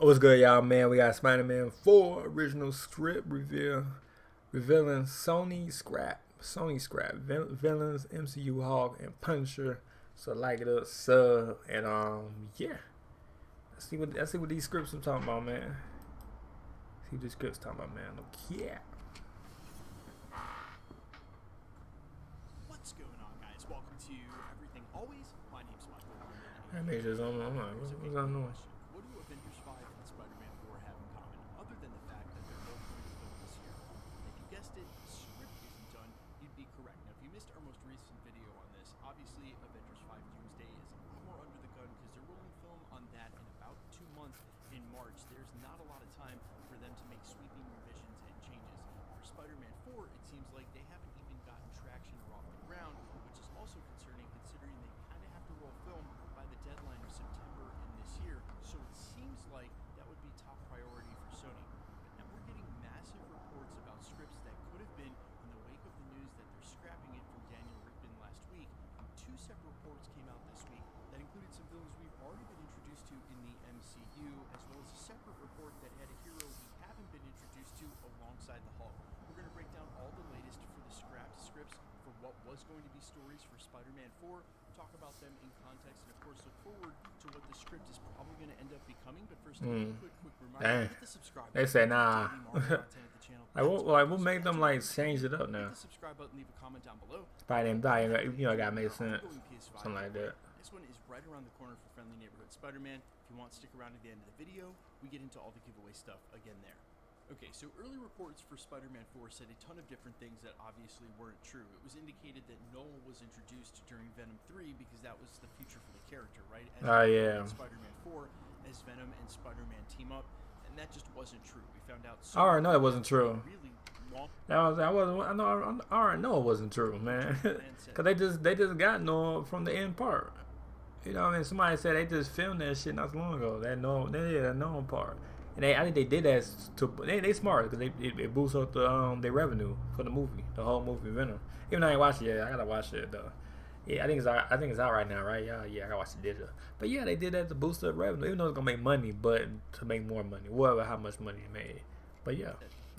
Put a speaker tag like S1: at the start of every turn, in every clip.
S1: What's good, y'all, man? We got Spider-Man 4 original script revealing Sony scrap, villains, MCU Hulk, and Punisher. So like it up, sub, and yeah. Let's see what these scripts are talking about, man. See what these scripts talking about, man. Look, yeah.
S2: What's going on, guys? Welcome to Everything Always. My name's Michael.
S1: I made this on. I'm like, what's going on?
S2: What do Avengers 5 and Spider-Man 4 have in common, other than the fact that they're both going to film this year? If you guessed it, the script isn't done, you'd be correct. Now, if you missed our most recent video on this, obviously Avengers 5 Doomsday is a lot more under the gun because they're rolling film on that in about 2 months in March. There's not a lot of time for them to make sweeping revisions and changes. For Spider-Man 4, it seems like they haven't even gotten traction or off the ground, which is also concerning considering they kind of have to roll film by the deadline of September in this year. So it seems like that would be top priority for Sony. But now we're getting massive reports about scripts that could have been in the wake of the news that they're scrapping it from Daniel Rickman last week. And 2 separate reports came out this week that included some villains we've already been introduced to in the MCU, as well as a separate report that had a hero we haven't been introduced to alongside the Hulk. We're going to break down all the latest for the scrapped scripts for what was going to be stories for Spider-Man 4, talk about them in context, and of course look forward to what the script is probably going to end up becoming. But first, a quick reminder, hit the subscribe button.
S1: They said nah.
S2: Like
S1: what make them like change it up now?
S2: Hit the subscribe button, leave a comment down below.
S1: Spider-Man die, you know, gotta make sense. Something like that.
S2: This one is right around the corner for Friendly Neighborhood Spider-Man. If you want, stick around at the end of the video. We get into all the giveaway stuff again there. Okay, so early reports for Spider-Man 4 said a ton of different things that obviously weren't true. It was indicated that Noel was introduced during Venom 3 because that was the future for the character, right?
S1: Yeah.
S2: Spider-Man 4 as Venom and Spider-Man team up, and that just wasn't true. We found out.
S1: I already know it wasn't true.
S2: Really
S1: I already know it wasn't true, man. Cause they just got Noel from the end part. You know what I mean? Somebody said they just filmed that shit not so long ago. That Noel part. And I think they did that they smart because it boosts up their revenue for the movie, the whole movie Venom. Even though I ain't watched it yet, I gotta watch it though. Yeah, I think it's out right now, right? Yeah, I gotta watch the digital. But yeah, they did that to boost up revenue, even though it's gonna make money, but to make more money, whatever how much money it made. But yeah,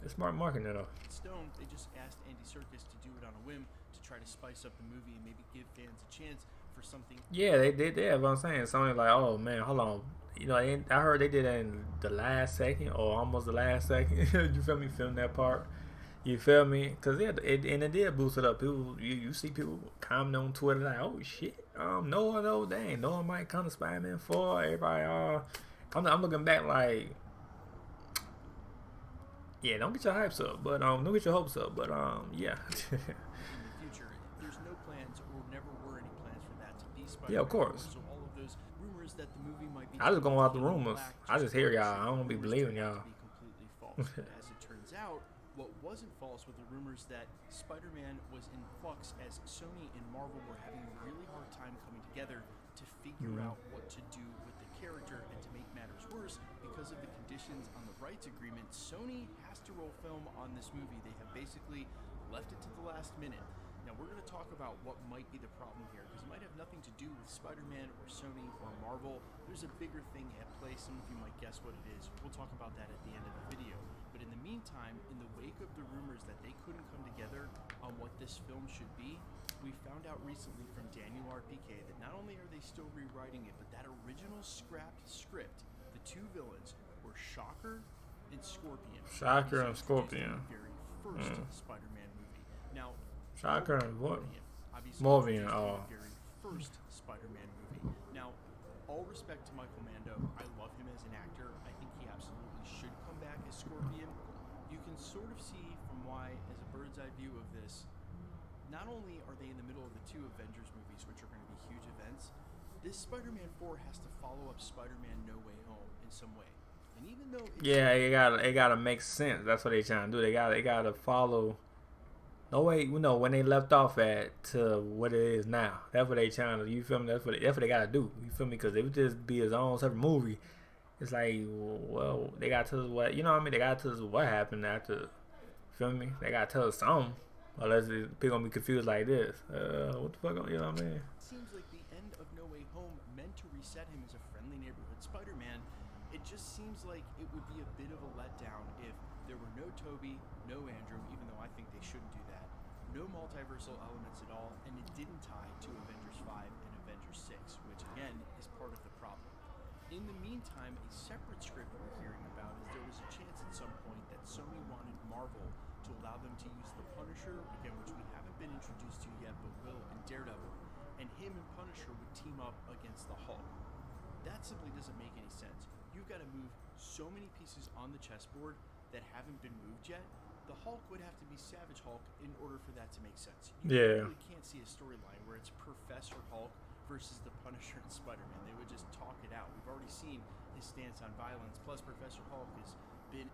S1: it's smart marketing though.
S2: Stone, they just asked Andy Serkis to do it on a whim to try to spice up the movie and maybe give fans a chance for something.
S1: Yeah, they did. Yeah, what I'm saying, Sony like, oh man, hold on. You know, I heard they did that in the last second or almost the last second. You feel me? Film that part. You feel me? Cause it did boost it up. People, you see people commenting on Twitter like, oh shit, Noah might come to Spider-Man 4. Everybody, I'm looking back like, yeah, don't get your hypes up, but don't get your hopes up, but yeah.
S2: In the future, there's no plans or never were any plans for that to be Spider-Man.
S1: Yeah, of course.
S2: So all of those rumors that the movie might be.
S1: I just go off the rumors. I just hear y'all. I don't be believing y'all.
S2: Be completely false. But as it turns out, what wasn't false were the rumors that Spider-Man was in flux as Sony and Marvel were having a really hard time coming together to figure out what to do with the character. And to make matters worse, because of the conditions on the rights agreement, Sony has to roll film on this movie. They have basically left it to the last minute. Now we're going to talk about what might be the problem here, because it might have nothing to do with Spider-Man or Sony or Marvel. There's a bigger thing at play. Some of you might guess what it is. We'll talk about that at the end of the video. But in the meantime, in the wake of the rumors that they couldn't come together on what this film should be, we found out recently from Daniel RPK that not only are they still rewriting it, but that original scrapped script, the 2 villains were Shocker and Scorpion.
S1: Shocker and Scorpion.
S2: The very first Spider-Man movie. Now,
S1: Shocker and what?
S2: Morbius. The very first Spider-Man movie. Now, all respect to Michael Mando, I love him as an actor. I think he absolutely should come back as Scorpion. You can sort of see from why, as a bird's eye view of this, not only are they in the middle of the 2 Avengers movies, which are going to be huge events, this Spider-Man 4 has to follow up Spider-Man No Way Home in some way. And even though
S1: it gotta make sense. That's what they trying to do. They gotta follow. No way, you know, when they left off at to what it is now. That's what they trying to. You feel me? That's what they gotta do. You feel me? Because it would just be his own separate movie. It's like, well, they gotta tell us what, you know what I mean? They gotta tell us what happened after. Feel me? They gotta tell us something. Unless people gonna be confused like this. What the fuck? You know what I mean?
S2: Seems like the end of No Way Home meant to reset him as a friendly neighborhood Spider-Man, It just seems like it would be a bit of a letdown if there were no Toby, no Andrew, even though I think they shouldn't do that, no multiversal elements at all, and it didn't tie to Avengers 5 and Avengers 6, which again is part of the problem. In the meantime, a separate script we're hearing about is there was a chance at some point that Sony wanted Marvel to allow them to use the Punisher, again, which we haven't been introduced to yet, but will in Daredevil, and him and Punisher would team up against the Hulk. That simply doesn't make any sense. You've got to move so many pieces on the chessboard that haven't been moved yet. The Hulk would have to be Savage Hulk in order for that to make sense. You really can't see a storyline where it's Professor Hulk versus the Punisher and Spider-Man. They would just talk it out. We've already seen his stance on violence. Plus, Professor Hulk has been...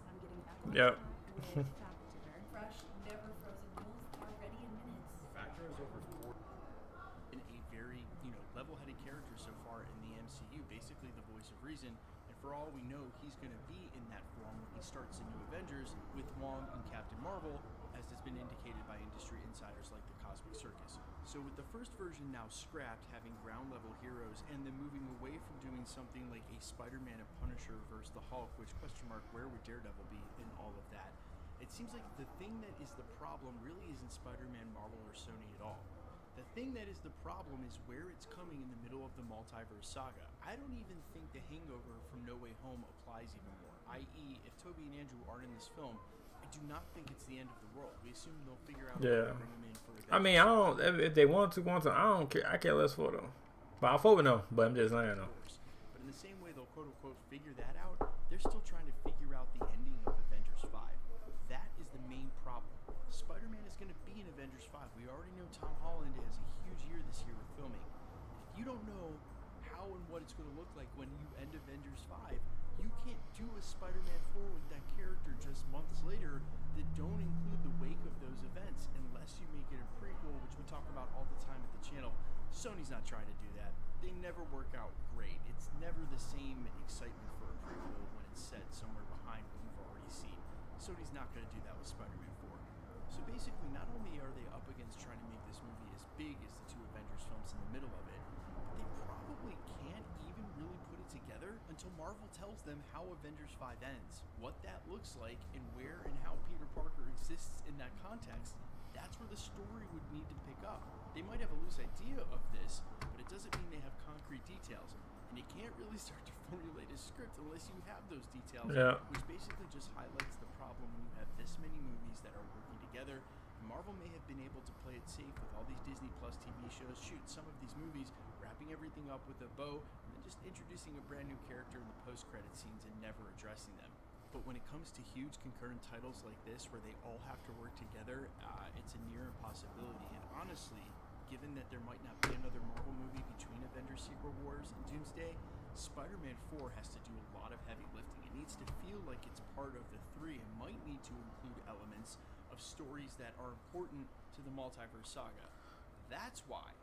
S3: I'm getting back on track with Factor. Fresh, never frozen meals are ready in minutes.
S2: Factor is over 4 in a very, level-headed character so far in the MCU, basically the voice of reason. And for all we know, he's going to be in that form when he starts the new Avengers with Wong and Captain Marvel, as has been indicated by industry insiders like the Cosmic Circus. So with the first version now scrapped, having ground-level heroes, and then moving away from doing something like a Spider-Man and Punisher versus the Hulk, which where would Daredevil be in all of that? It seems like the thing that is the problem really isn't Spider-Man, Marvel, or Sony at all. The thing that is the problem is where it's coming in the middle of the multiverse saga. I don't even think the hangover from No Way Home applies even more, i.e. if Toby and Andrew aren't in this film, I do not think it's the end of the world. We assume they'll figure out how to bring them in for
S1: I mean, I don't, if they want to, I don't care. I care less for them. But I'll forward them, but I'm just saying though.
S2: But in the same way they'll quote-unquote figure that out, they're still trying to figure out the ending of Avengers 5. That is the main problem. Spider-Man is going to be in Avengers 5. We already know Tom Holland has a huge year this year with filming. If you don't know how and what it's going to look like when you end Avengers 5, you can't do a Spider-Man 4 with that character just months later that don't include the wake of those events unless you make it a prequel, which we talk about all the time at the channel. Sony's not trying to do that. They never work out great. It's never the same excitement for a prequel when it's set somewhere behind what you've already seen. Sony's not going to do that with Spider-Man 4. So basically, not only are they up against trying to make this movie as big as the two Avengers films in the middle of it, but they probably can't even really put it together until Marvel tells them how Avengers 5 ends, what that looks like, and where and how Peter Parker exists in that context. That's where the story would need to pick up. They might have a loose idea of this, but it doesn't mean they have concrete details. And you can't really start to formulate a script unless you have those details, which basically just highlights the problem when you have this many movies that are working together. And Marvel may have been able to play it safe with all these Disney Plus TV shows, shoot some of these movies, wrapping everything up with a bow, and then just introducing a brand new character in the post-credit scenes and never addressing them. But when it comes to huge concurrent titles like this, where they all have to work together, it's a near impossibility. And honestly, given that there might not be another Marvel movie between Avengers Secret Wars and Doomsday, Spider-Man 4 has to do a lot of heavy lifting. It needs to feel like it's part of the three and might need to include elements of stories that are important to the multiverse saga. That's why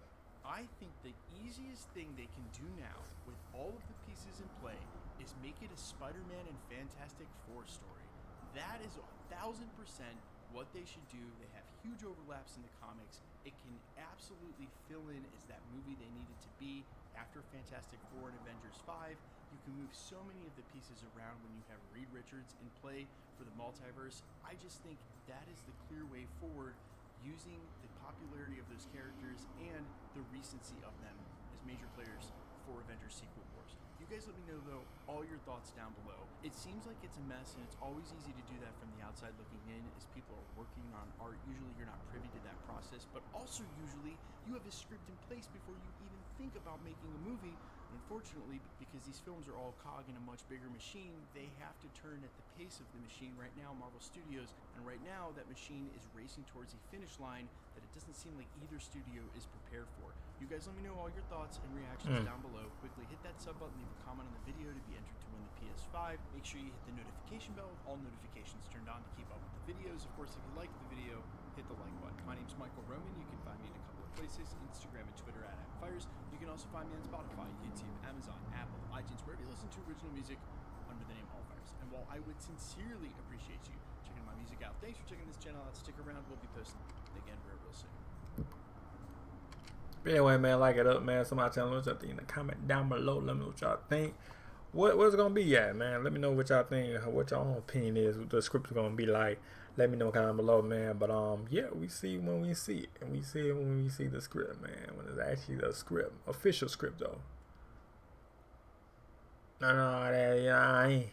S2: I think the easiest thing they can do now, with all of the pieces in play, is make it a Spider-Man and Fantastic Four story. That is 1,000% what they should do. They have huge overlaps in the comics. It can absolutely fill in as that movie they needed to be after Fantastic Four and Avengers 5. You can move so many of the pieces around when you have Reed Richards in play for the multiverse. I just think that is the clear way forward, using the popularity of those characters and the recency of them as major players for Avengers Secret Wars. You guys let me know, though, all your thoughts down below. It seems like it's a mess, and it's always easy to do that from the outside looking in as people are working on art. Usually you're not privy to that process, but also usually you have a script in place before you even think about making a movie. And unfortunately, because these films are all cog in a much bigger machine, they have to turn at the pace of the machine right now, Marvel Studios, and right now that machine is racing towards a finish line that it doesn't seem like either studio is prepared for. You guys let me know all your thoughts and reactions down below. Quickly hit that sub button, leave a comment on the video to be entered to win the PS5. Make sure you hit the notification bell with all notifications turned on to keep up with the videos. Of course, if you liked the video, hit the like button. My name's Michael Roman. You can find me in a couple of places, Instagram and Twitter at @fires. You can also find me on Spotify, YouTube, Amazon, Apple, iTunes, wherever you listen to original music under the name Wallfires. And while I would sincerely appreciate you checking my music out, thanks for checking this channel out. Stick around. We'll be posting again real soon.
S1: But anyway, man, like it up, man. Somebody tell me what y'all think in the comment down below. Let me know what y'all think. what's it gonna be at, man? Let me know what y'all think, what y'all own opinion is, what the script is gonna be like. Let me know down below, man. But yeah, we see when we see it, and we see it when we see the script, man. When it's actually the script, official script though. No, that I ain't.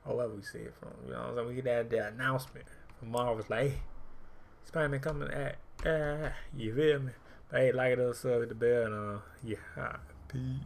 S1: Oh, where we see it from? You know what I'm saying? We get that announcement from Marvel's like, hey, Spider-Man coming at, you feel me? But hey, like it, sub, hit the bell, and yeah, peace.